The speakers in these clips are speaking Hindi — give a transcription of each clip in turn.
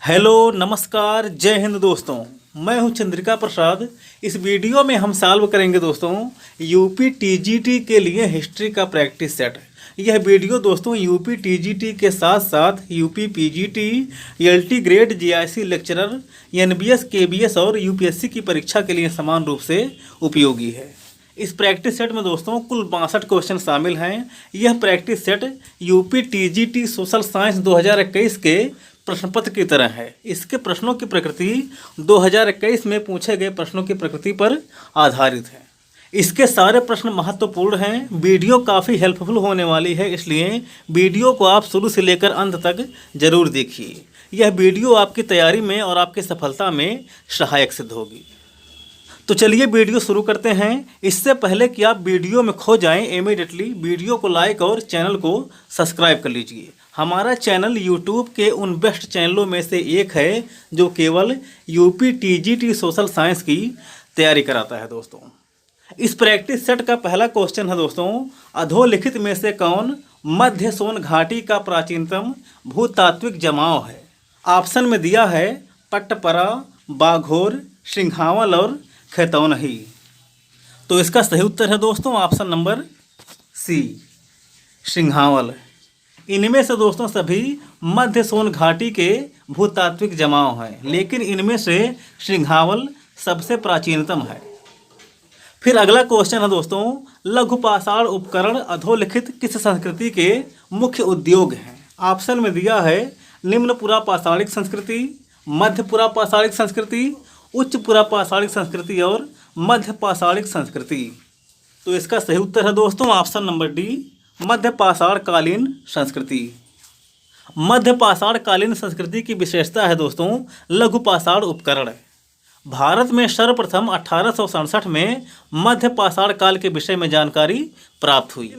हेलो नमस्कार जय हिंद दोस्तों। मैं हूं चंद्रिका प्रसाद। इस वीडियो में हम सॉल्व करेंगे दोस्तों यूपी टीजीटी के लिए हिस्ट्री का प्रैक्टिस सेट। यह वीडियो दोस्तों यूपी टीजीटी के साथ साथ UP PGT, LT grade, GIC lecturer, NBS, KBS और यूपीएससी की परीक्षा के लिए समान रूप से उपयोगी है। इस प्रैक्टिस सेट में दोस्तों कुल 62 क्वेश्चन शामिल हैं। यह practice set UP TGT social science 2021 के प्रश्न पत्र की तरह है। इसके प्रश्नों की प्रकृति 2021 में पूछे गए प्रश्नों की प्रकृति पर आधारित है। इसके सारे प्रश्न महत्वपूर्ण हैं। वीडियो काफ़ी हेल्पफुल होने वाली है, इसलिए वीडियो को आप शुरू से लेकर अंत तक जरूर देखिए। यह वीडियो आपकी तैयारी में और आपकी सफलता में सहायक सिद्ध होगी। तो चलिए वीडियो शुरू करते हैं। इससे पहले कि आप वीडियो में खो जाएं, इमीडिएटली वीडियो को लाइक और चैनल को सब्सक्राइब कर लीजिए। हमारा चैनल यूट्यूब के उन बेस्ट चैनलों में से एक है जो केवल यूपी टीजीटी सोशल साइंस की तैयारी कराता है दोस्तों। इस प्रैक्टिस सेट का पहला क्वेश्चन है दोस्तों, अधोलिखित में से कौन मध्य सोन घाटी का प्राचीनतम भूतात्विक जमाव है? ऑप्शन में दिया है पट्टपरा, बाघोर, सिंघावल और खैतौनही। तो इसका सही उत्तर है दोस्तों ऑप्शन नंबर सी, सिंघावल। इनमें से दोस्तों सभी मध्य सोन घाटी के भूतात्विक जमाव हैं, लेकिन इनमें से सिंघावल सबसे प्राचीनतम है। फिर अगला क्वेश्चन है दोस्तों, लघु पाषाण उपकरण अधोलिखित किस संस्कृति के मुख्य उद्योग हैं? ऑप्शन में दिया है निम्न पुरापाषाणिक संस्कृति, मध्य पुरापाषाणिक संस्कृति, उच्च पुरापाषाणिक संस्कृति और मध्य पाषाणिक संस्कृति। तो इसका सही उत्तर है दोस्तों ऑप्शन नंबर डी, मध्य पाषाण कालीन संस्कृति। मध्य पाषाण कालीन संस्कृति की विशेषता है दोस्तों लघु पाषाण उपकरण। भारत में सर्वप्रथम 1867 में मध्य पाषाण काल के विषय में जानकारी प्राप्त हुई।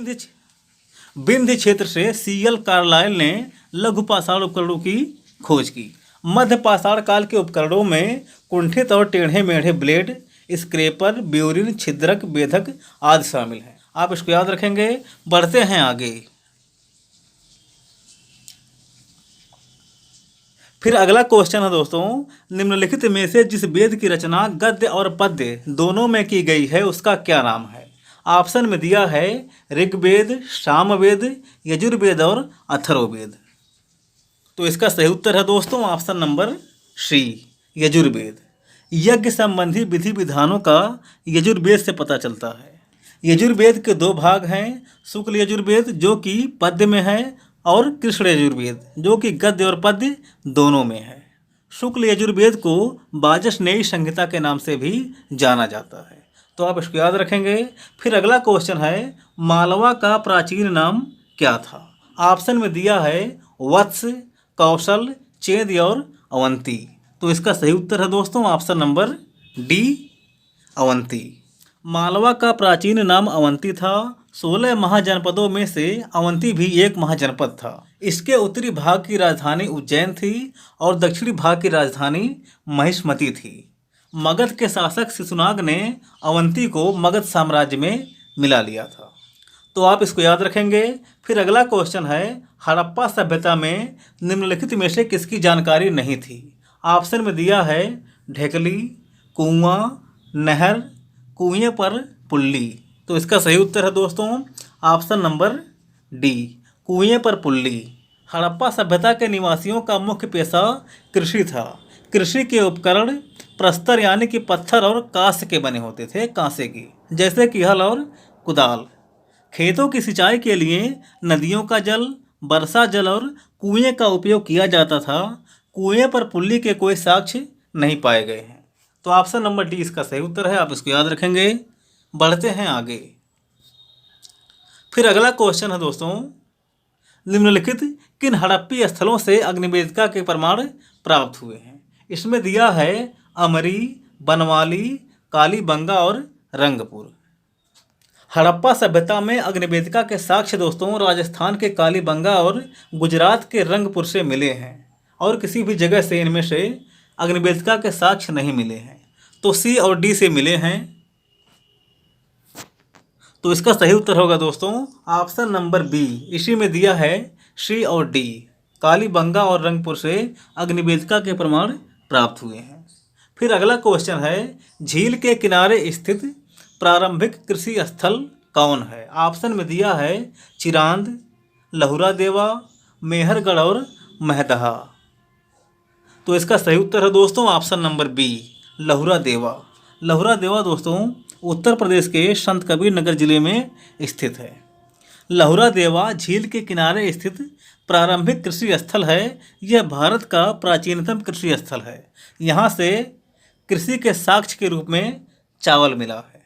विंध्य क्षेत्र से सीएल कार्लाइल ने लघु पाषाण उपकरणों की खोज की। मध्य पाषाण काल के उपकरणों में कुंठित और टेढ़े मेढ़े ब्लेड, स्क्रेपर, ब्यूरिन, छिद्रक, बेधक आदि शामिल हैं। आप इसको याद रखेंगे। बढ़ते हैं आगे। फिर अगला क्वेश्चन है दोस्तों, निम्नलिखित में से जिस वेद की रचना गद्य और पद्य दोनों में की गई है उसका क्या नाम है? ऑप्शन में दिया है ऋग्वेद, सामवेद, यजुर्वेद और अथर्ववेद। तो इसका सही उत्तर है दोस्तों ऑप्शन नंबर सी, यजुर्वेद। यज्ञ संबंधी विधि विधानों का यजुर्वेद से पता चलता है। यजुर्वेद के दो भाग हैं, शुक्ल यजुर्वेद जो कि पद्य में है और कृष्ण यजुर्वेद जो कि गद्य और पद्य दोनों में है। शुक्ल यजुर्वेद को वाजसनेयी संहिता के नाम से भी जाना जाता है। तो आप इसको याद रखेंगे। फिर अगला क्वेश्चन है, मालवा का प्राचीन नाम क्या था? ऑप्शन में दिया है वत्स, कौशल, चेद और अवंती। तो इसका सही उत्तर है दोस्तों option number D, Avanti. Malwa का प्राचीन नाम अवंती था। 16 महाजनपदों में से अवंती भी एक महाजनपद था। इसके उत्तरी भाग की राजधानी उज्जैन थी और दक्षिणी भाग की राजधानी महिष्मती थी। मगध के शासक शिशुनाग ने अवंती को मगध साम्राज्य में मिला लिया था। तो आप इसको याद रखेंगे। फिर अगला क्वेश्चन है, हड़प्पा सभ्यता में निम्नलिखित में से किसकी जानकारी नहीं थी? ऑप्शन में दिया है ढेकली, कुआं, नहर, कुएं पर पुल्ली। तो इसका सही उत्तर है दोस्तों ऑप्शन नंबर डी, कुएं पर पुल्ली। हड़प्पा सभ्यता के निवासियों का मुख्य पेशा कृषि था। कृषि के उपकरण प्रस्तर यानी कि पत्थर और कांस्य के बने होते थे, कांसे की, जैसे कि हल और कुदाल। खेतों की सिंचाई के लिए नदियों का जल, वर्षा जल और कुएं का उपयोग किया जाता था। कुएं पर पुल्ली के कोई साक्ष्य नहीं पाए गए हैं। तो ऑप्शन नंबर डी इसका सही उत्तर है। आप इसको याद रखेंगे। बढ़ते हैं आगे। फिर अगला क्वेश्चन है दोस्तों, निम्नलिखित किन हड़प्पी स्थलों से अग्निवेदिका के प्रमाण प्राप्त हुए हैं? इसमें दिया है अमरी, बनवाली, कालीबंगा और रंगपुर। हड़प्पा सभ्यता में अग्निवेदिका के साक्ष्य दोस्तों राजस्थान के कालीबंगा और गुजरात के रंगपुर से मिले हैं और किसी भी जगह से इनमें से अग्निवेदिका के साक्ष्य नहीं मिले हैं। तो सी और डी से मिले हैं। तो इसका सही उत्तर होगा दोस्तों ऑप्शन नंबर बी। इसी में दिया है सी और डी, कालीबंगा और रंगपुर से अग्निवेदिका के प्रमाण प्राप्त हुए हैं। फिर अगला क्वेश्चन है, झील के किनारे स्थित प्रारंभिक कृषि स्थल कौन है? ऑप्शन में दिया है चिरांद, लहुरा देवा, मेहरगढ़ और महदहा। तो इसका सही उत्तर है दोस्तों ऑप्शन नंबर बी, लहुरा देवा। लहुरा देवा दोस्तों उत्तर प्रदेश के संत कबीर नगर जिले में स्थित है। लहुरा देवा झील के किनारे स्थित प्रारंभिक कृषि स्थल है। यह भारत का प्राचीनतम कृषि स्थल है। यहाँ से कृषि के साक्ष्य के रूप में चावल मिला है।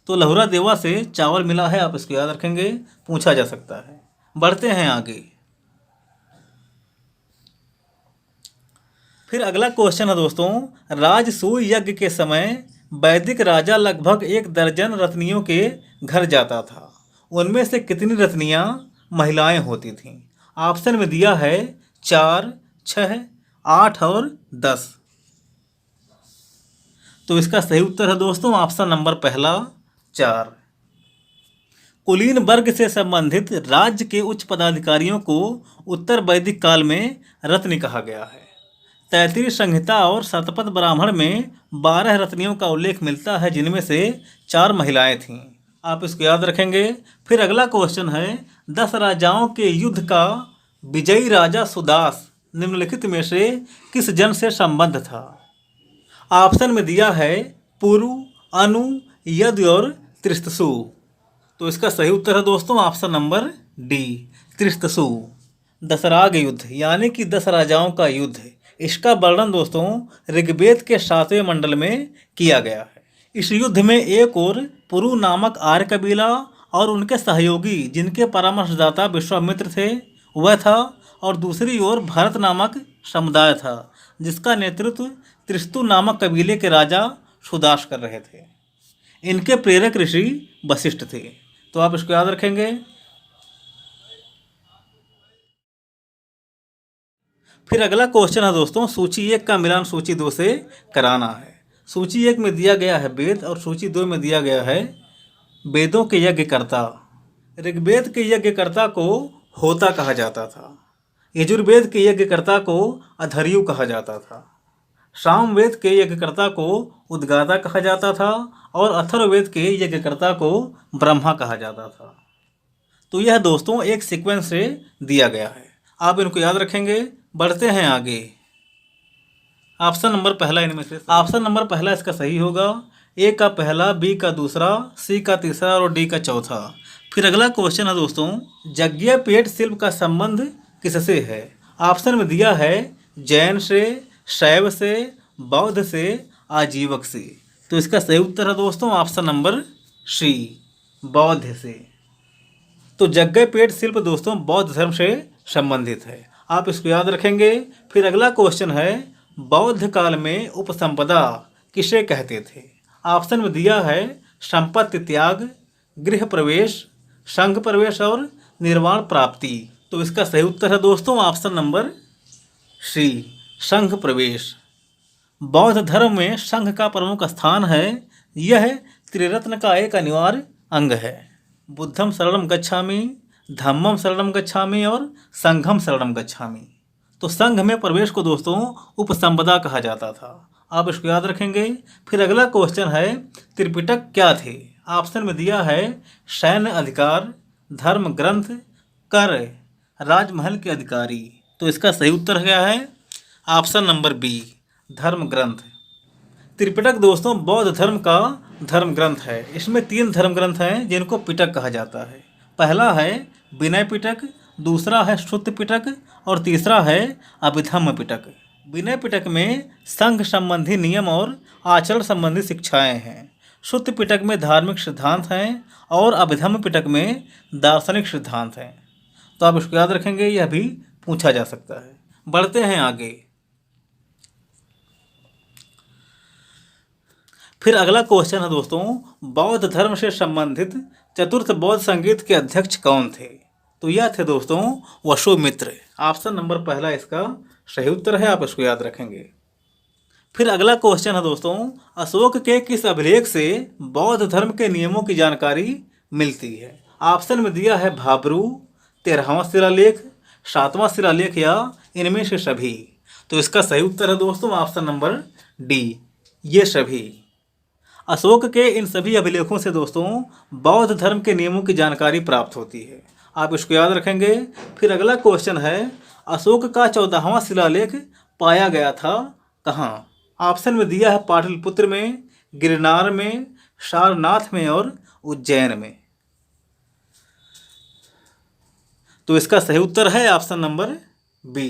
तो लहुरा देवा से चावल मिला है, आप इसको याद रखेंगे, पूछा जा सकता है। बढ़ते हैं आगे। फिर अगला क्वेश्चन है दोस्तों, राजसूय यज्ञ के समय वैदिक राजा लगभग 1 दर्जन रत्नियों के घर जाता था। उनमें से कितनी रत्नियां महिलाएं होती थीं? ऑप्शन में दिया है 4, 6, 8 और 10। तो इसका सही उत्तर है दोस्तों ऑप्शन नंबर पहला 4। कुलीन वर्ग से संबंधित राज्य के उच्च पदाधिकारियों को उत्तर वैदिक काल में रत्नी कहा गया है। तैत्तिरीय संहिता और शतपथ ब्राह्मण में 12 रत्नियों का उल्लेख मिलता है, जिनमें से 4 महिलाएं थीं। आप इसको याद रखेंगे। फिर अगला क्वेश्चन है, 10 राजाओं के युद्ध का विजयी राजा सुदास निम्नलिखित में से किस जन से संबंध था? ऑप्शन में दिया है पुरु, अनु, यदु और त्रिस्तसु। तो इसका सही उत्तर है दोस्तों ऑप्शन नंबर डी, त्रिस्तसु। दशराग युद्ध यानी कि 10 राजाओं का युद्ध, इसका वर्णन दोस्तों ऋग्वेद के 7वें मंडल में किया गया है। इस युद्ध में एक और पुरु नामक आर्य कबीला और उनके सहयोगी जिनके परामर्शदाता विश्वामित्र थे वह था, और दूसरी ओर भारत नामक समुदाय था जिसका नेतृत्व त्रिस्तु नामक कबीले के राजा सुदास कर रहे थे। इनके प्रेरक ऋषि वशिष्ठ थे। तो आप इसको याद रखेंगे। फिर अगला क्वेश्चन है दोस्तों, सूची 1 का मिलान सूची 2 से कराना है। सूची 1 में दिया गया है वेद और सूची 2 में दिया गया है वेदों के यज्ञकर्ता। ऋग्वेद के यज्ञकर्ता को होता कहा जाता था। यजुर्वेद के यज्ञकर्ता को अधर्यु कहा जाता था। सामवेद के यज्ञकर्ता को उद्गाता कहा जाता था और अथर्ववेद के यज्ञकर्ता को ब्रह्मा कहा जाता था। तो यह दोस्तों एक सीक्वेंस से दिया गया है, आप इनको याद रखेंगे। बढ़ते हैं आगे। ऑप्शन नंबर पहला इनमें से ऑप्शन नंबर पहला इसका सही होगा। ए का पहला, बी का दूसरा, सी का तीसरा और डी का चौथा। फिर अगला क्वेश्चन है दोस्तों, यज्ञोपवीत शिल्प का संबंध किससे है? ऑप्शन में दिया है जैन से, शैव से, बौद्ध से, आजीवक से। तो इसका सही उत्तर है दोस्तों ऑप्शन नंबर सी, बौद्ध से। तो यज्ञोपवीत शिल्प दोस्तों बौद्ध धर्म से संबंधित है, आप इसको याद रखेंगे। फिर अगला क्वेश्चन है, बौद्ध काल में उपसंपदा किसे कहते थे? ऑप्शन में दिया है संपत्ति त्याग, गृह प्रवेश, संघ प्रवेश और निर्वाण प्राप्ति। तो इसका सही उत्तर है दोस्तों ऑप्शन नंबर सी, संघ प्रवेश। बौद्ध धर्म में संघ का प्रमुख स्थान है। यह त्रिरत्न का एक अनिवार्य अंग है। बुद्धम शरणम गच्छामि, धम्मम शरणम गच्छामि और संघम शरणम गच्छामि। तो संघ में प्रवेश को दोस्तों उपसंपदा कहा जाता था, आप इसको याद रखेंगे। फिर अगला क्वेश्चन है, त्रिपिटक क्या थे? ऑप्शन में दिया है सैन्य अधिकार, धर्म ग्रंथ, कर, राजमहल के अधिकारी। तो इसका सही उत्तर क्या है ऑप्शन नंबर बी, धर्म ग्रंथ। त्रिपिटक दोस्तों बौद्ध धर्म का धर्म ग्रंथ है। इसमें 3 धर्म ग्रंथ हैं जिनको पिटक कहा जाता है। पहला है विनय पिटक, दूसरा है श्रुत पिटक और तीसरा है अभिधम्म पिटक। विनय पिटक में संघ संबंधी नियम और आचरण संबंधी शिक्षाएं हैं। श्रुत पिटक में धार्मिक सिद्धांत हैं और अभिधम्म पिटक में दार्शनिक सिद्धांत हैं। तो आप इसको याद रखेंगे, यह भी पूछा जा सकता है। बढ़ते हैं आगे। फिर अगला क्वेश्चन है दोस्तों, बौद्ध धर्म से संबंधित चतुर्थ बौद्ध संगीत के अध्यक्ष कौन थे? तो यह थे दोस्तों वसुमित्र। ऑप्शन नंबर पहला इसका सही उत्तर है, आप इसको याद रखेंगे। फिर अगला क्वेश्चन है दोस्तों, अशोक के किस अभिलेख से बौद्ध धर्म के नियमों की जानकारी मिलती है? ऑप्शन में दिया है भाब्रू, 13वां शिलालेख, 7वां शिलालेख या इनमें से सभी। तो इसका सही उत्तर है दोस्तों ऑप्शन नंबर डी, ये सभी। अशोक के इन सभी अभिलेखों से दोस्तों बौद्ध धर्म के नियमों की जानकारी प्राप्त होती है, आप इसको याद रखेंगे। फिर अगला क्वेश्चन है, अशोक का 14वां शिलालेख पाया गया था कहाँ? ऑप्शन में दिया है पाटलिपुत्र में, गिरनार में, सारनाथ में और उज्जैन में। तो इसका सही उत्तर है ऑप्शन नंबर बी,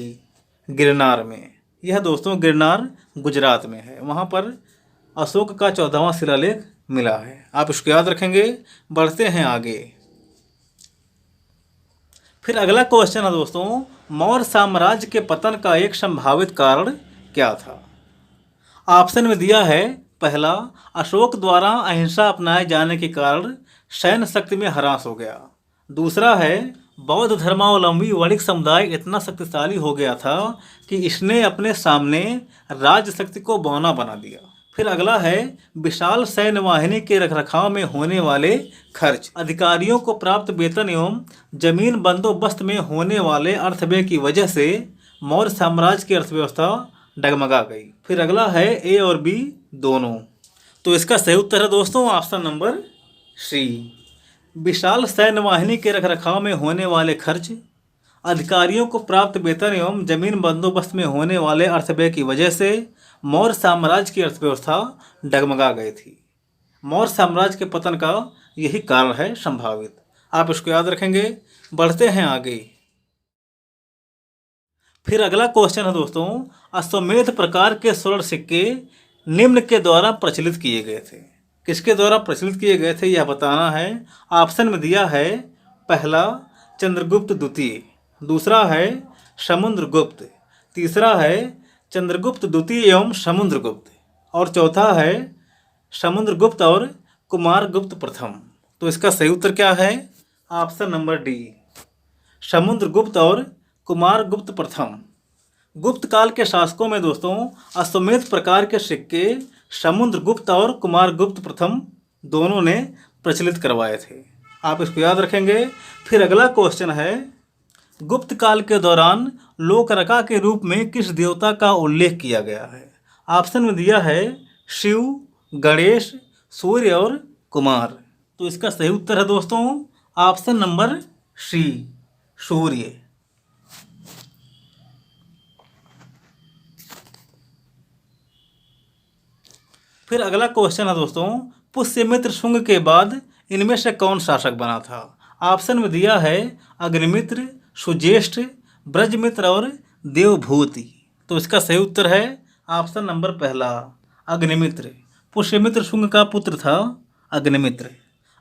गिरनार में। यह दोस्तों गिरनार गुजरात में है, वहाँ पर अशोक का 14वां शिलालेख मिला है, आप इसको याद रखेंगे। बढ़ते हैं आगे। फिर अगला क्वेश्चन है दोस्तों, मौर्य साम्राज्य के पतन का एक संभावित कारण क्या था? ऑप्शन में दिया है, पहला, अशोक द्वारा अहिंसा अपनाए जाने के कारण सैन्य शक्ति में ह्रास हो गया। दूसरा है, बौद्ध धर्मावलंबी वणिक समुदाय इतना शक्तिशाली हो गया था कि इसने अपने सामने राज्य शक्ति को बौना बना दिया। फिर अगला है, विशाल सैन्य वाहिनी के रखरखाव में होने वाले खर्च, अधिकारियों को प्राप्त वेतन एवं जमीन बंदोबस्त में होने वाले अर्थव्यय की वजह से मौर्य साम्राज्य की अर्थव्यवस्था डगमगा गई। फिर अगला है ए और बी दोनों। तो इसका सही उत्तर है दोस्तों ऑप्शन नंबर सी, विशाल सैन्य वाहिनी के रखरखाव में होने वाले खर्च, अधिकारियों को प्राप्त वेतन एवं जमीन बंदोबस्त में होने वाले अर्थव्यय की वजह से मौर्य साम्राज्य की अर्थव्यवस्था डगमगा गई थी। मौर्य साम्राज्य के पतन का यही कारण है संभावित, आप इसको याद रखेंगे। बढ़ते हैं आगे। फिर अगला क्वेश्चन है दोस्तों, अश्वमेध प्रकार के स्वर्ण सिक्के निम्न के द्वारा प्रचलित किए गए थे। किसके द्वारा प्रचलित किए गए थे यह बताना है। ऑप्शन में दिया है, पहला चंद्रगुप्त द्वितीय, दूसरा है समुद्रगुप्त, तीसरा है चंद्रगुप्त द्वितीय एवं समुद्रगुप्त, और चौथा है समुद्रगुप्त और कुमारगुप्त प्रथम। तो इसका सही उत्तर क्या है? ऑप्शन नंबर डी, समुद्रगुप्त और कुमारगुप्त प्रथम। गुप्त काल के शासकों में दोस्तों अश्वमेध प्रकार के सिक्के समुद्रगुप्त और कुमारगुप्त प्रथम दोनों ने प्रचलित करवाए थे, आप इसको याद रखेंगे। फिर अगला क्वेश्चन है, गुप्त काल के दौरान लोकरका के रूप में किस देवता का उल्लेख किया गया है? ऑप्शन में दिया है, शिव, गणेश, सूर्य और कुमार। तो इसका सही उत्तर है दोस्तों ऑप्शन नंबर सी, सूर्य। फिर अगला क्वेश्चन है दोस्तों, पुष्यमित्र शुंग के बाद इनमें से कौन शासक बना था? ऑप्शन में दिया है, अग्निमित्र, सुज्येष्ठ, ब्रजमित्र और देवभूति। तो इसका सही उत्तर है ऑप्शन नंबर पहला, अग्निमित्र। पुष्यमित्र शुंग का पुत्र था अग्निमित्र।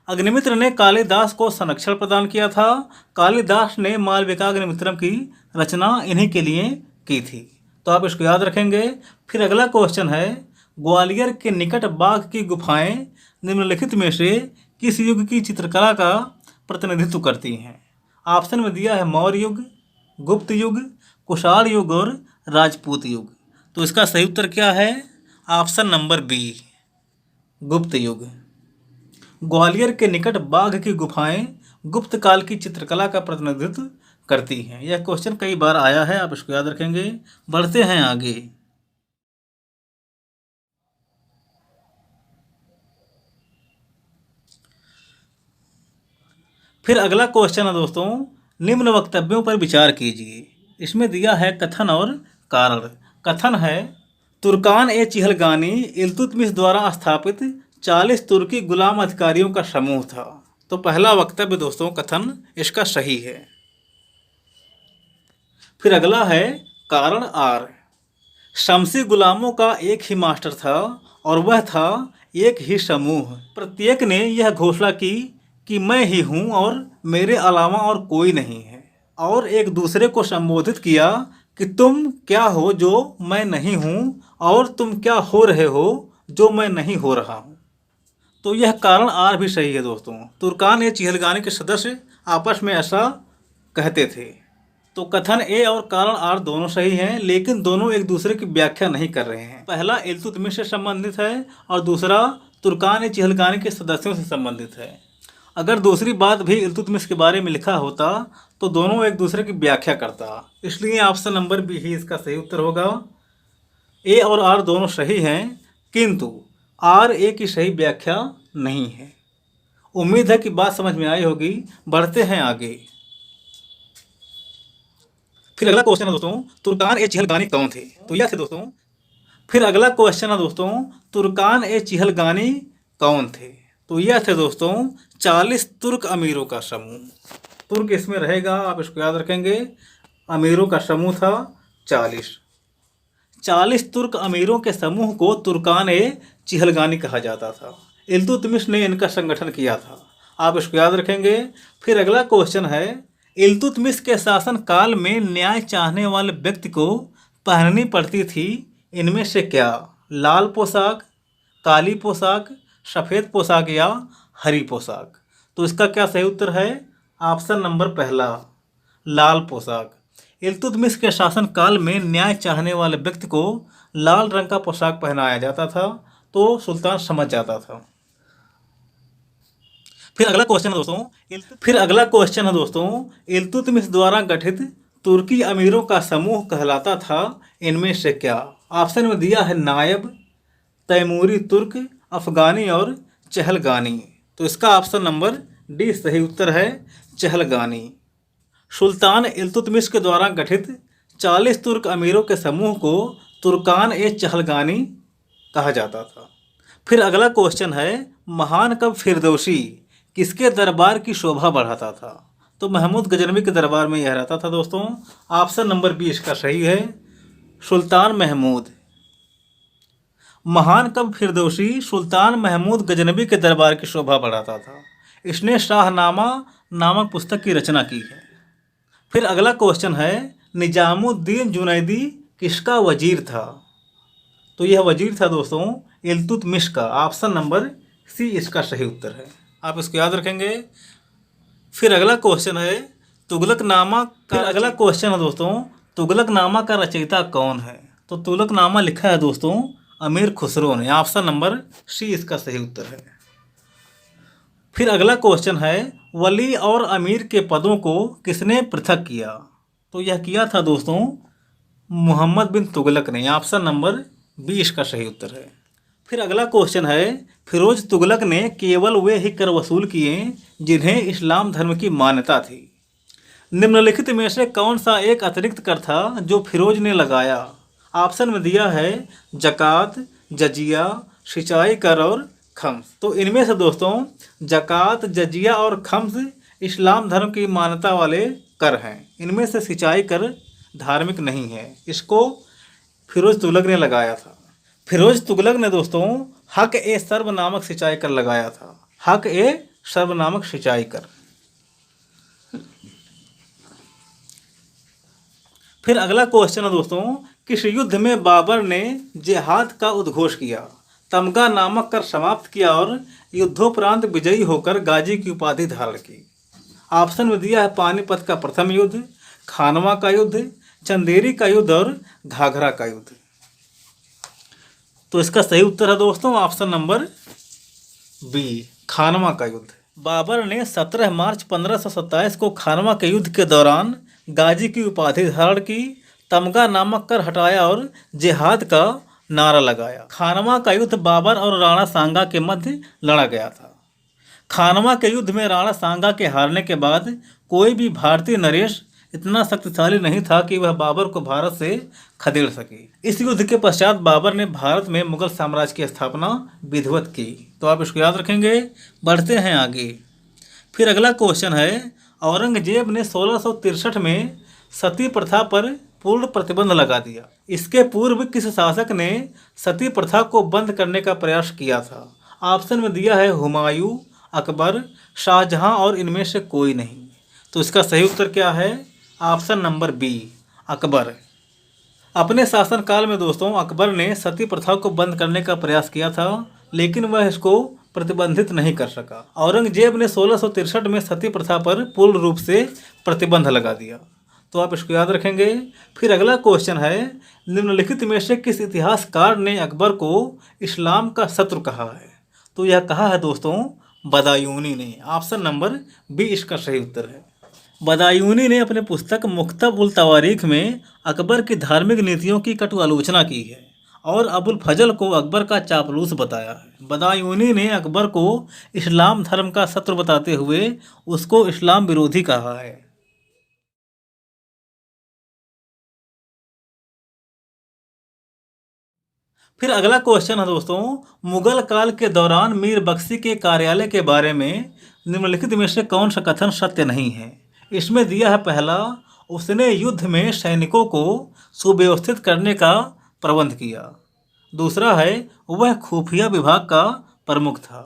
अग्निमित्र ने कालिदास को संरक्षण प्रदान किया था। कालिदास ने मालविकाग्निमित्रम की रचना इन्हीं के लिए की थी, तो आप इसको याद रखेंगे। फिर अगला क्वेश्चन है, ग्वालियर के निकट बाघ की गुफाएं निम्नलिखित में से किस युग की चित्रकला का प्रतिनिधित्व करती हैं? ऑप्शन में दिया है, मौर्य युग, गुप्त युग, कुषाण युग और राजपूत युग। तो इसका सही उत्तर क्या है? ऑप्शन नंबर बी, गुप्त युग। ग्वालियर के निकट बाघ की गुफाएं गुप्त काल की चित्रकला का प्रतिनिधित्व करती हैं। यह क्वेश्चन कई बार आया है, आप इसको याद रखेंगे। बढ़ते हैं आगे। फिर अगला क्वेश्चन है दोस्तों, निम्न वक्तव्यों पर विचार कीजिए। इसमें दिया है कथन और कारण। कथन है, तुर्कान ए चिहलगानी इल्तुतमिश द्वारा स्थापित 40 तुर्की गुलाम अधिकारियों का समूह था। तो पहला वक्तव्य दोस्तों कथन इसका सही है। फिर अगला है कारण आर, शमसी गुलामों का एक ही मास्टर था और वह था एक ही समूह। प्रत्येक ने यह घोषणा की कि मैं ही हूँ और मेरे अलावा और कोई नहीं है, और एक दूसरे को संबोधित किया कि तुम क्या हो जो मैं नहीं हूँ और तुम क्या हो रहे हो जो मैं नहीं हो रहा हूँ। तो यह कारण आर भी सही है दोस्तों। तुर्कान ए चिहलगानी के सदस्य आपस में ऐसा कहते थे। तो कथन ए और कारण आर दोनों सही हैं, लेकिन दोनों एक दूसरे की व्याख्या नहीं कर रहे हैं। पहला इल्तुतमिश से संबंधित है और दूसरा तुर्कान ए चिहलगानी के सदस्यों से संबंधित है। अगर दूसरी बात भी इल्तुतमिश के बारे में लिखा होता तो दोनों एक दूसरे की व्याख्या करता, इसलिए ऑप्शन नंबर बी ही इसका सही उत्तर होगा। ए और आर दोनों सही हैं, किंतु आर ए की सही व्याख्या नहीं है। उम्मीद है कि बात समझ में आई होगी। बढ़ते हैं आगे। फिर अगला क्वेश्चन है दोस्तों, तुर्कान ए चिहलगानी कौन थे? तो यह थे दोस्तों। फिर अगला क्वेश्चन है दोस्तों, तुर्कान ए चिहलगानी कौन थे? तो यह थे दोस्तों 40 तुर्क अमीरों का समूह। तुर्क इसमें रहेगा, आप इसको याद रखेंगे। अमीरों का समूह था 40 तुर्क अमीरों के समूह को तुर्कान ए चिहलगानी कहा जाता था। इल्तुतमिश ने इनका संगठन किया था, आप इसको याद रखेंगे। फिर अगला क्वेश्चन है, इल्तुतमिश के शासन काल में न्याय चाहने वाले व्यक्ति को पहननी पड़ती थी इनमें से क्या? लाल पोशाक, काली पोशाक, सफ़ेद पोशाक या हरी पोशाक? तो इसका क्या सही उत्तर है? ऑप्शन नंबर पहला, लाल पोशाक। इल्तुतमिश के शासन काल में न्याय चाहने वाले व्यक्ति को लाल रंग का पोशाक पहनाया जाता था तो सुल्तान समझ जाता था। फिर अगला क्वेश्चन है दोस्तों, इल्तुतमिश द्वारा गठित तुर्की अमीरों का समूह कहलाता था इनमें से क्या? ऑप्शन में दिया है नायब, तैमूरी तुर्क, अफगानी और चहलगानी। तो इसका ऑप्शन नंबर डी सही उत्तर है, चहलगानी। सुल्तान इल्तुतमिश के द्वारा गठित 40 तुर्क अमीरों के समूह को तुर्कान ए चहलगानी कहा जाता था। फिर अगला क्वेश्चन है, महान कवि फिरदौसी किसके दरबार की शोभा बढ़ाता था? तो महमूद गजनवी के दरबार में यह रहता था दोस्तों। ऑप्शन नंबर बी इसका सही है, सुल्तान महमूद। महान कवि फिरदौसी सुल्तान महमूद गजनवी के दरबार की शोभा बढ़ाता था। इसने शाहनामा नामक पुस्तक की रचना की है। फिर अगला क्वेश्चन है, निजामुद्दीन जुनैदी किसका वजीर था? तो यह वजीर था दोस्तों इल्तुतमिश का। ऑप्शन नंबर सी इसका सही उत्तर है, आप इसको याद रखेंगे। फिर अगला क्वेश्चन है, तुगलकनामा का रचयिता कौन है? तो तुगलकनामा लिखा है दोस्तों अमीर खुसरो ने। ऑप्शन नंबर सी इसका सही उत्तर है। फिर अगला क्वेश्चन है, वली और अमीर के पदों को किसने पृथक किया? तो यह किया था दोस्तों मोहम्मद बिन तुगलक ने। ऑप्शन नंबर बी इसका सही उत्तर है। फिर अगला क्वेश्चन है, फिरोज तुगलक ने केवल वे ही कर वसूल किए जिन्हें इस्लाम धर्म की मान्यता थी। निम्नलिखित में से कौन सा एक अतिरिक्त कर था जो फिरोज ने लगाया? ऑप्शन में दिया है जकात, जजिया, सिंचाई कर और खम्स। तो इनमें से दोस्तों जकात, जजिया और खम्स इस्लाम धर्म की मान्यता वाले कर हैं। इनमें से सिंचाई कर धार्मिक नहीं है, इसको फिरोज तुगलक ने लगाया था। फिरोज तुगलक ने दोस्तों हक ए सर्ब नामक सिंचाई कर लगाया था। हक ए सर्ब नामक सिंचाई कर। फिर अगला क्वेश्चन है दोस्तों, किस युद्ध में बाबर ने जिहाद का उद्घोष किया? तमगा नामक कर समाप्त किया और युद्धोपरांत विजयी होकर गाजी की उपाधि धारण की। ऑप्शन में दिया है पानीपत का प्रथम युद्ध, खानवा का युद्ध, चंदेरी का युद्ध और घाघरा का युद्ध। तो इसका सही उत्तर है दोस्तों ऑप्शन नंबर बी, खानवा का युद्ध। बाबर ने 17 मार्च 1527 को खानवा के युद्ध के दौरान गाजी की उपाधि धारण की, तमगा नामक कर हटाया और जिहाद का नारा लगाया। खानवा का युद्ध बाबर और राणा सांगा के मध्य लड़ा गया था। खानवा के युद्ध में राणा सांगा के हारने के बाद कोई भी भारतीय नरेश इतना शक्तिशाली नहीं था कि वह बाबर को भारत से खदेड़ सके। इस युद्ध के पश्चात बाबर ने भारत में मुगल साम्राज्य की स्थापना विधिवत की। तो आप इसको याद रखेंगे। बढ़ते हैं आगे। फिर अगला क्वेश्चन है, औरंगजेब ने 1663 में सती प्रथा पर पूर्ण प्रतिबंध लगा दिया। इसके पूर्व किस शासक ने सती प्रथा को बंद करने का प्रयास किया था? ऑप्शन में दिया है हुमायूं, अकबर, शाहजहां और इनमें से कोई नहीं। तो इसका सही उत्तर क्या है? Option number B, Akbar. अपने शासनकाल में दोस्तों अकबर ने सती प्रथा को बंद करने का प्रयास किया था, लेकिन वह इसको प्रतिबंधित नहीं कर सका। औरंगजेब ने 1663 में सती प्रथा पर पूर्ण रूप से प्रतिबंध लगा दिया। तो आप इसको याद रखेंगे। फिर अगला क्वेश्चन है, निम्नलिखित में से किस इतिहासकार ने अकबर को इस्लाम का शत्रु कहा है? तो यह कहा है दोस्तों बदायूनी ने। ऑप्शन नंबर बी इसका सही उत्तर है। बदायूनी ने अपने पुस्तक मुख्तब उल तवारीख में अकबर की धार्मिक नीतियों की कटु आलोचना की है और अबुल फजल को अकबर का चापलूस बताया है। बदायूनी ने अकबर को इस्लाम धर्म का शत्रु बताते हुए उसको इस्लाम विरोधी कहा है। फिर अगला क्वेश्चन है दोस्तों, मुगल काल के दौरान मीर बख्शी के कार्यालय के बारे में निम्नलिखित में से कौन सा कथन सत्य नहीं है। इसमें दिया है पहला, उसने युद्ध में सैनिकों को सुव्यवस्थित करने का प्रबंध किया। दूसरा है, वह खुफिया विभाग का प्रमुख था।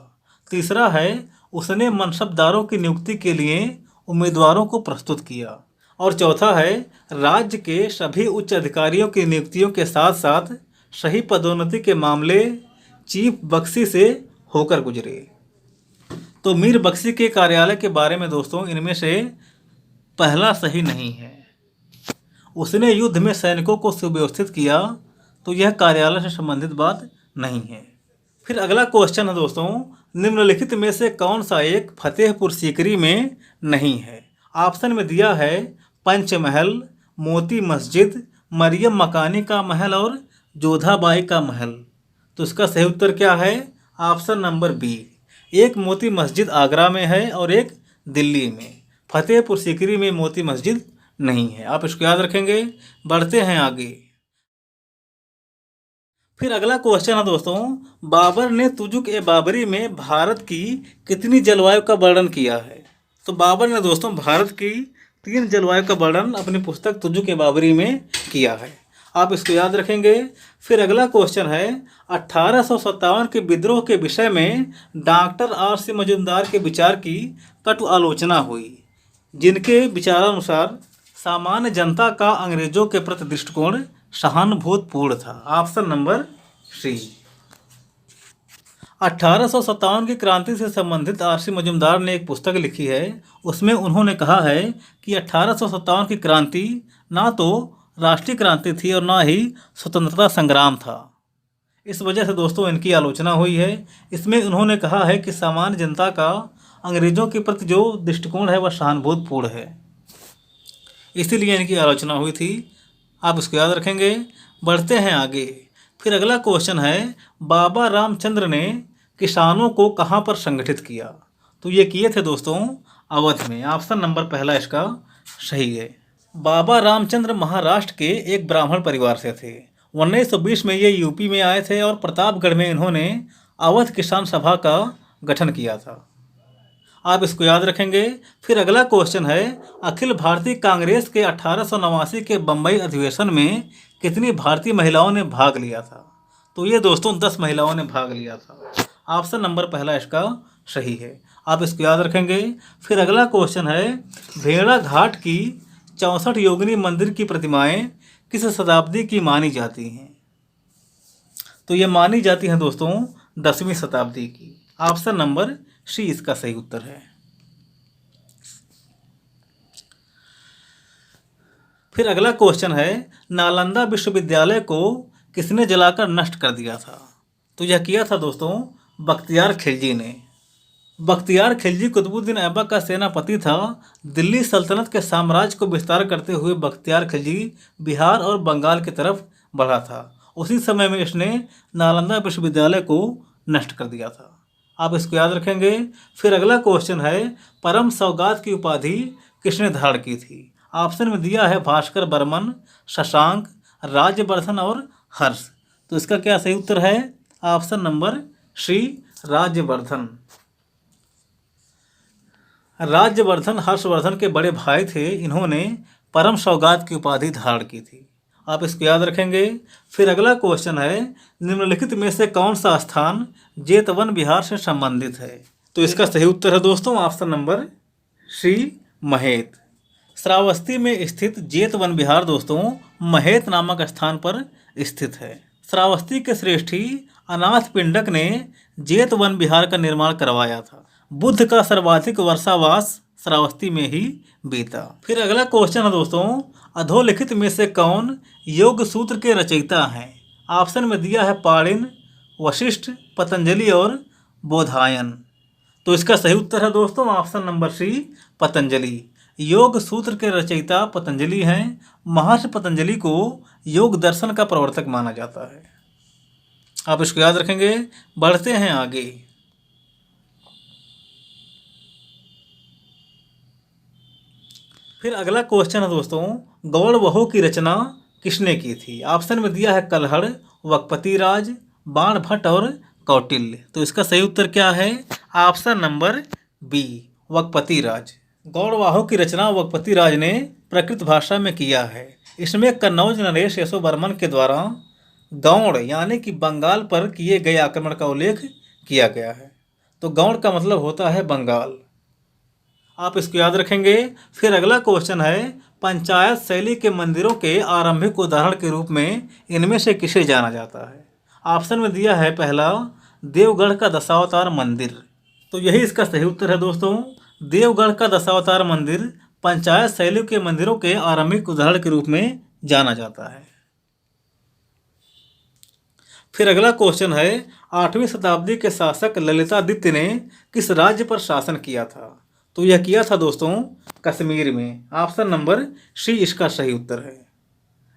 तीसरा है, उसने मनसबदारों की नियुक्ति के लिए उम्मीदवारों को प्रस्तुत किया। और चौथा है, राज्य के सभी उच्च अधिकारियों की नियुक्तियों के साथ साथ सही पदोन्नति के मामले चीफ बख्शी से होकर गुजरे। तो मीर बख्शी के कार्यालय के बारे में दोस्तों इनमें से पहला सही नहीं है। उसने युद्ध में सैनिकों को सुव्यवस्थित किया, तो यह कार्यालय से संबंधित बात नहीं है। फिर अगला क्वेश्चन है दोस्तों, निम्नलिखित में से कौन सा एक फतेहपुर सीकरी में नहीं है। ऑप्शन में दिया है पंचमहल, मोती मस्जिद, मरियम मकानी का महल और जोधाबाई का महल। तो इसका सही उत्तर क्या है? ऑप्शन नंबर बी, एक मोती मस्जिद आगरा में है और एक दिल्ली में। फतेहपुर सीकरी में मोती मस्जिद नहीं है, आप इसको याद रखेंगे। बढ़ते हैं आगे। फिर अगला क्वेश्चन है दोस्तों, बाबर ने तुजुक ए बाबरी में भारत की कितनी जलवायु का वर्णन किया है। तो बाबर ने दोस्तों भारत की 3 जलवायु का वर्णन अपनी पुस्तक तुजुक ए बाबरी में किया है, आप इसको याद रखेंगे। फिर अगला क्वेश्चन है, 1857 के विद्रोह के विषय में डॉक्टर R.C. मजूमदार के विचार की कटु आलोचना हुई, जिनके विचारानुसार सामान्य जनता का अंग्रेजों के प्रति दृष्टिकोण सहानुभूतिपूर्ण था। ऑप्शन नंबर सी। 1857 की क्रांति से संबंधित R.C. मजूमदार ने एक पुस्तक लिखी है। उसमें उन्होंने कहा है कि 1857 की क्रांति ना तो राष्ट्रीय क्रांति थी और ना ही स्वतंत्रता संग्राम था। इस वजह से दोस्तों इनकी आलोचना हुई है। इसमें उन्होंने कहा है कि सामान्य जनता का अंग्रेजों के प्रति जो दृष्टिकोण है वह सहानुभूतिपूर्ण है, इसीलिए इनकी आलोचना हुई थी, आप इसको याद रखेंगे। बढ़ते हैं आगे। फिर अगला क्वेश्चन है, बाबा रामचंद्र ने किसानों को कहाँ पर संगठित किया। तो ये किए थे दोस्तों अवध में। ऑप्शन नंबर पहला इसका सही है। बाबा रामचंद्र महाराष्ट्र के एक ब्राह्मण परिवार से थे। 1920 में ये यूपी में आए थे और प्रतापगढ़ में इन्होंने अवध किसान सभा का गठन किया था, आप इसको याद रखेंगे। फिर अगला क्वेश्चन है, अखिल भारतीय कांग्रेस के 1889 के बम्बई अधिवेशन में कितनी भारतीय महिलाओं ने भाग लिया था। तो ये दोस्तों 10 महिलाओं ने भाग लिया था। ऑप्शन नंबर पहला इसका सही है, आप इसको याद रखेंगे। फिर अगला क्वेश्चन है, भेड़ा घाट की 64 योगिनी मंदिर की प्रतिमाएं किस शताब्दी की मानी जाती हैं। तो ये मानी जाती हैं दोस्तों 10वीं शताब्दी की। ऑप्शन नंबर सी इसका सही उत्तर है। फिर अगला क्वेश्चन है, नालंदा विश्वविद्यालय को किसने जलाकर नष्ट कर दिया था। तो यह किया था दोस्तों बख्तियार खिलजी ने। बख्तियार खिलजी कुतुबुद्दीन ऐबक का सेनापति था। दिल्ली सल्तनत के साम्राज्य को विस्तार करते हुए बख्तियार खिलजी बिहार और बंगाल की तरफ बढ़ा था। उसी समय में इसने नालंदा विश्वविद्यालय को नष्ट कर दिया था, आप इसको याद रखेंगे। फिर अगला क्वेश्चन है, परम सौगात की उपाधि किसने धारण की थी। ऑप्शन में दिया है भास्कर बर्मन, शशांक, राज्यवर्धन और हर्ष। तो इसका क्या सही उत्तर है? Option number C, Rajyavardhan. Rajyavardhan Harshavardhan के बड़े भाई थे। इन्होंने परम सौगात की उपाधि धारण की थी, आप इसको याद रखेंगे। फिर अगला क्वेश्चन है, निम्नलिखित में से कौन सा स्थान जेतवन बिहार से संबंधित है। तो इसका सही उत्तर है दोस्तों option number C, Mahet. Shravasti में स्थित जेतवन बिहार दोस्तों महेत नामक स्थान पर स्थित है। श्रावस्ती के श्रेष्ठी अनाथ पिंडक ने जेतवन बिहार का निर्माण करवाया था। बुद्ध का सर्वाधिक वर्षावास श्रावस्ती में ही बीता। फिर अगला क्वेश्चन है दोस्तों, अधोलिखित में से कौन योग सूत्र के रचयिता हैं। ऑप्शन में दिया है पाणिन, वशिष्ठ, पतंजलि और बोधायन। तो इसका सही उत्तर है दोस्तों ऑप्शन नंबर सी, पतंजलि। योग सूत्र के रचयिता पतंजलि हैं। महर्षि पतंजलि को योग दर्शन का प्रवर्तक माना जाता है। आप इसको याद रखेंगे। बढ़ते हैं आगे। फिर अगला क्वेश्चन है दोस्तों, गौड़वहु की रचना किसने की थी? ऑप्शन में दिया है कल्हड़, वक्पति राज, बाणभट्ट और कौटिल्य। तो इसका सही उत्तर क्या है? ऑप्शन नंबर बी, वक्पति राज। गौड़वाहु की रचना वक्पति राज ने प्राकृत भाषा में किया है। इसमें कन्नौज नरेश यशोवर्मन के द्वारा गौड़ यानी कि बंगाल पर किए गए आक्रमण का उल्लेख किया गया है। तो गौड़ का मतलब होता है बंगाल। आप इसको याद रखेंगे। फिर अगला क्वेश्चन है, पंचायत शैली के मंदिरों के आरंभिक उदाहरण के रूप में इनमें से किसे जाना जाता है? ऑप्शन में दिया है पहला, देवगढ़ का दशावतार मंदिर। तो यही इसका सही उत्तर है दोस्तों। देवगढ़ का दशावतार मंदिर पंचायत शैली के मंदिरों के आरंभिक उदाहरण के रूप में जाना जाता है। फिर अगला क्वेश्चन है, 8वीं शताब्दी के शासक ललितादित्य ने किस राज्य पर शासन किया था? तो यह किया था दोस्तों कश्मीर में। ऑप्शन नंबर सी इसका सही उत्तर है।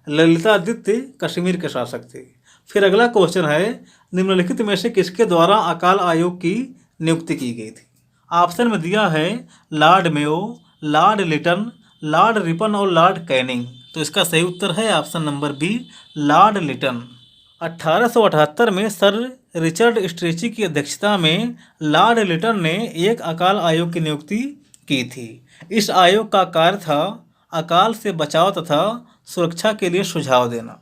ललितादित्य कश्मीर के शासक थे। फिर अगला क्वेश्चन है, निम्नलिखित में से किसके द्वारा अकाल आयोग की नियुक्ति की गई थी? ऑप्शन में दिया है Lord Mayo, Lord Lytton, Lord Ripon और लॉर्ड कैनिंग। तो इसका सही उत्तर है option number B, Lord Lytton. 1878 में सर रिचर्ड स्ट्रेची की अध्यक्षता में लॉर्ड लिटन ने एक अकाल आयोग की नियुक्ति की थी। इस आयोग का कार्य था अकाल से बचाव तथा सुरक्षा के लिए सुझाव देना।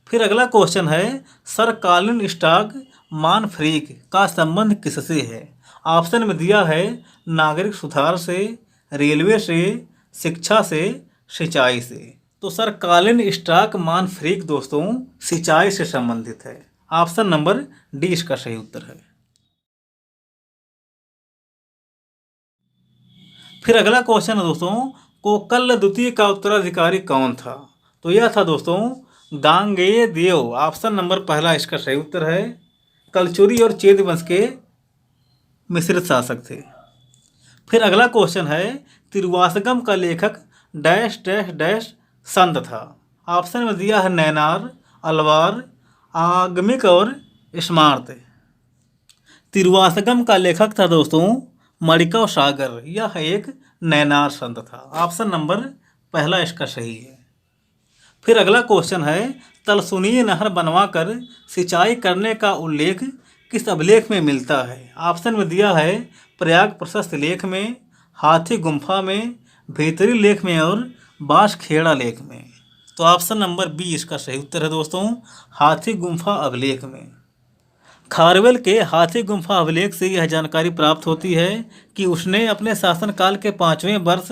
फिर अगला क्वेश्चन है, सर कॉलिन स्टार्क मॉनफ्रीक का संबंध किससे है? ऑप्शन में दिया है नागरिक सुधार से, रेलवे से, शिक्षा से, सिंचाई से। तो सर कॉलिन स्टार्क मॉनफ्रीक दोस्तों सिंचाई से संबंधित है। ऑप्शन नंबर डी इसका सही उत्तर है। फिर अगला क्वेश्चन है दोस्तों, कोकल द्वितीय का उत्तराधिकारी कौन था? तो यह था दोस्तों गांगेय देव। ऑप्शन नंबर पहला इसका सही उत्तर है। कलचुरी और चेद वंश के मिश्रित शासक थे। फिर अगला क्वेश्चन है, तिरुवासगम का लेखक डैश डैश डैश संत था। ऑप्शन में दिया है नैनार, अलवार, आगमिक और स्मार्त। तिरुवासगम का लेखक था दोस्तों मणिकव सागर। यह एक नैनार संत था। ऑप्शन नंबर पहला इसका सही है। फिर अगला क्वेश्चन है, तलसुनीय नहर बनवाकर सिंचाई करने का उल्लेख किस अभिलेख में मिलता है? ऑप्शन में दिया है प्रयाग प्रशस्त लेख में, हाथी गुम्फा में, भीतरी लेख में और बांसखेड़ा लेख में। तो ऑप्शन नंबर बी इसका सही उत्तर है दोस्तों, हाथी गुम्फा अभिलेख में। खारवेल के हाथी गुम्फा अभिलेख से यह जानकारी प्राप्त होती है कि उसने अपने शासनकाल के 5वें वर्ष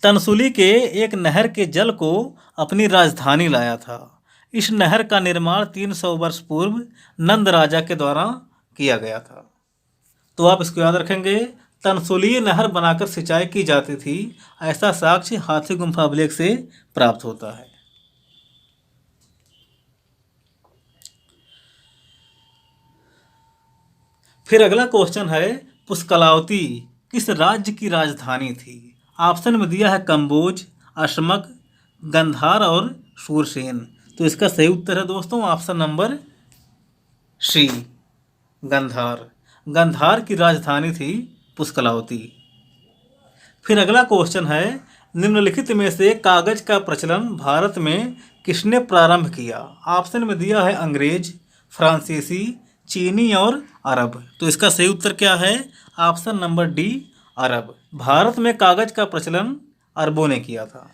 तनसुली के एक नहर के जल को अपनी राजधानी लाया था। इस नहर का निर्माण 300 वर्ष पूर्व नंद राजा के द्वारा किया गया था। तो आप इसको याद रखेंगे। तनसुली नहर बनाकर सिंचाई की जाती थी, ऐसा साक्ष्य हाथी गुम्फा अभिलेख से प्राप्त होता है। फिर अगला क्वेश्चन है, पुष्कलावती किस राज्य की राजधानी थी? ऑप्शन में दिया है कंबोज, अशमक, गंधार और शूरसेन। तो इसका सही उत्तर है दोस्तों option number C, Gandhara. Gandhara की राजधानी थी पुष्कलावती। फिर अगला क्वेश्चन है, निम्नलिखित में से कागज का प्रचलन भारत में किसने प्रारंभ किया? ऑप्शन में दिया है अंग्रेज, फ्रांसीसी, चीनी और अरब। तो इसका सही उत्तर क्या है? ऑप्शन नंबर डी, अरब। भारत में कागज का प्रचलन अरबों ने किया था।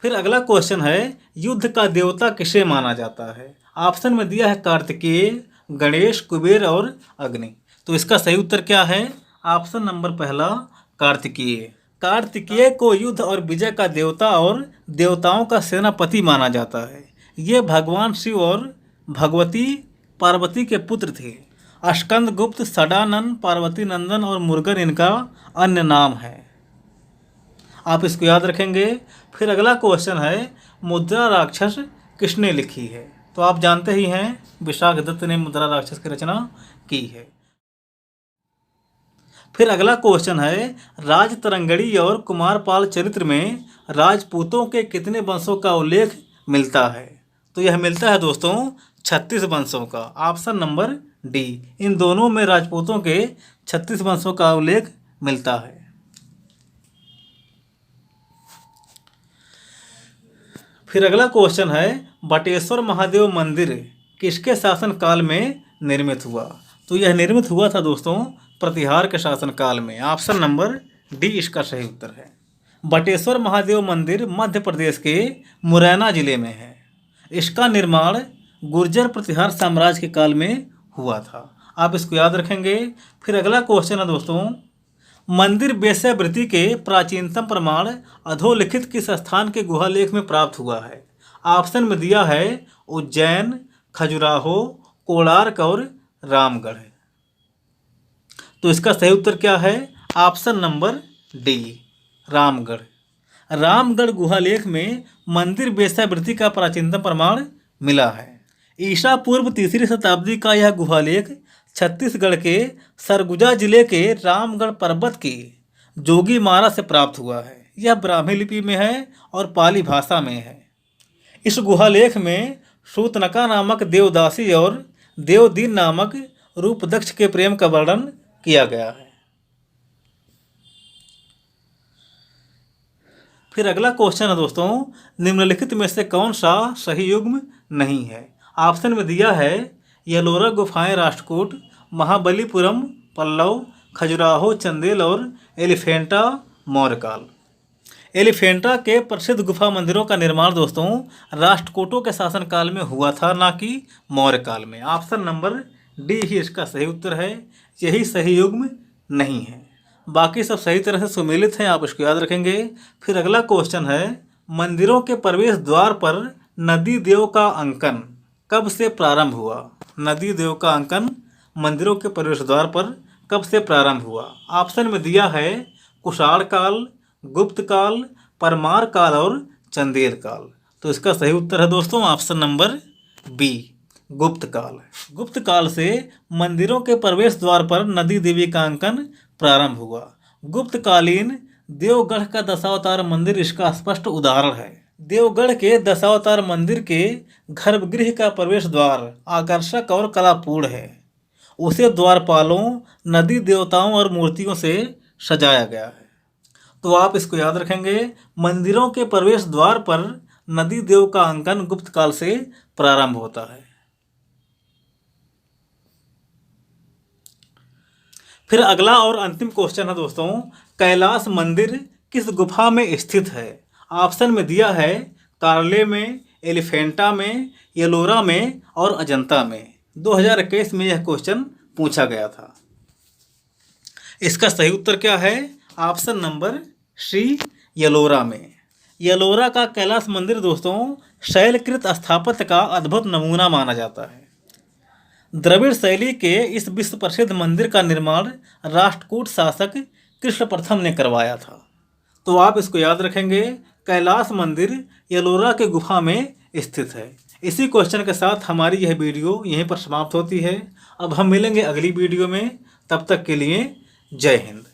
फिर अगला क्वेश्चन है, युद्ध का देवता किसे माना जाता है? ऑप्शन में दिया है कार्तिकेय, गणेश, कुबेर और अग्नि। तो इसका सही उत्तर क्या है? ऑप्शन नंबर पहला, कार्तिकेय। कार्तिकेय को युद्ध और विजय का देवता और देवताओं का सेनापति माना जाता है। ये भगवान शिव और भगवती पार्वती के पुत्र थे। स्कंदगुप्त, सडानंद, पार्वती नंदन और मुरुगन इनका अन्य नाम है। आप इसको याद रखेंगे। फिर अगला क्वेश्चन है, मुद्रा राक्षस किसने लिखी है? तो आप जानते ही हैं विशाखदत्त ने मुद्रा राक्षस की रचना की है। फिर अगला क्वेश्चन है, राजतरंगड़ी और कुमारपाल चरित्र में राजपूतों के कितने वंशों का उल्लेख मिलता है? तो यह मिलता है दोस्तों 36 वंशों का। ऑप्शन नंबर डी, इन दोनों में राजपूतों के 36 वंशों का उल्लेख मिलता है। फिर अगला क्वेश्चन है, बटेश्वर महादेव मंदिर किसके शासन काल में निर्मित हुआ? तो यह निर्मित हुआ था दोस्तों प्रतिहार के शासन काल में। ऑप्शन नंबर डी इसका सही उत्तर है। बटेश्वर महादेव मंदिर मध्य प्रदेश के मुरैना जिले में है। इसका निर्माण गुर्जर प्रतिहार साम्राज्य के काल में हुआ था। आप इसको याद रखेंगे। फिर अगला क्वेश्चन है दोस्तों, मंदिर वेश्यावृत्ति के प्राचीनतम प्रमाण अधोलिखित किस स्थान के गुहालेख में प्राप्त हुआ है? ऑप्शन में दिया है उज्जैन, खजुराहो, कोणार्क और रामगढ़। तो इसका सही उत्तर क्या है? Option number D, Ramgarh. Ramgarh गुहालेख में मंदिर वेश्यावृत्ति का प्राचीनतम प्रमाण मिला है। ईसा पूर्व 3री शताब्दी का यह गुहालेख छत्तीसगढ़ के सरगुजा जिले के रामगढ़ पर्वत की जोगीमारा से प्राप्त हुआ है। यह ब्राह्मी लिपि में है और पाली भाषा में है। इस गुहालेख में सूतनका नामक देवदासी और देवदीन नामक रूपदक्ष के प्रेम का वर्णन किया गया है। फिर अगला क्वेश्चन है दोस्तों, निम्नलिखित में से कौन सा सही युग्म नहीं है? ऑप्शन में दिया है येलोरा गुफाएं राष्ट्रकूट, महाबलीपुरम पल्लव, खजुराहो चंदेल और एलिफेंटा मौर्यकाल। एलिफेंटा के प्रसिद्ध गुफा मंदिरों का निर्माण दोस्तों राष्ट्रकूटों के शासनकाल में हुआ था, ना कि मौर्य काल में। ऑप्शन नंबर डी ही इसका सही उत्तर है। यही सही युग्म नहीं है, बाकी सब सही तरह से सुमेलित हैं, आप इसको याद रखेंगे। फिर अगला क्वेश्चन है, मंदिरों के प्रवेश द्वार पर नदी देव का अंकन कब से प्रारंभ हुआ? नदी देव का अंकन मंदिरों के प्रवेश द्वार पर कब से प्रारंभ हुआ? ऑप्शन में दिया है कुषाण काल, गुप्त काल, परमार काल और चंदेल काल। तो इसका सही उत्तर है दोस्तों ऑप्शन नंबर बी, गुप्त काल। गुप्त काल से मंदिरों के प्रवेश द्वार पर नदी देवी का अंकन प्रारंभ हुआ। गुप्तकालीन देवगढ़ का दशावतार मंदिर इसका स्पष्ट उदाहरण है। देवगढ़ के दशावतार मंदिर के गर्भगृह का प्रवेश द्वार आकर्षक और कलापूर्ण है। उसे द्वारपालों, नदी देवताओं और मूर्तियों से सजाया गया है। तो आप इसको याद रखेंगे, मंदिरों के प्रवेश द्वार पर नदी देव का अंकन गुप्त काल से प्रारंभ होता है। फिर अगला और अंतिम क्वेश्चन है दोस्तों, कैलाश मंदिर किस गुफा में स्थित है? ऑप्शन में दिया है कार्ले में, एलिफेंटा में, येलोरा में और अजंता में। 2021 में यह क्वेश्चन पूछा गया था। इसका सही उत्तर क्या है? ऑप्शन नंबर सी, येलोरा में। येलोरा का कैलाश मंदिर दोस्तों शैलकृत स्थापत्य का अद्भुत नमूना माना जाता है। द्रविड़ शैली के इस विश्व प्रसिद्ध मंदिर का निर्माण राष्ट्रकूट शासक कृष्ण प्रथम ने करवाया था। तो आप इसको याद रखेंगे, कैलाश मंदिर येलोरा के गुफा में स्थित है। इसी क्वेश्चन के साथ हमारी यह वीडियो यहीं पर समाप्त होती है। अब हम मिलेंगे अगली वीडियो में, तब तक के लिए जय हिंद।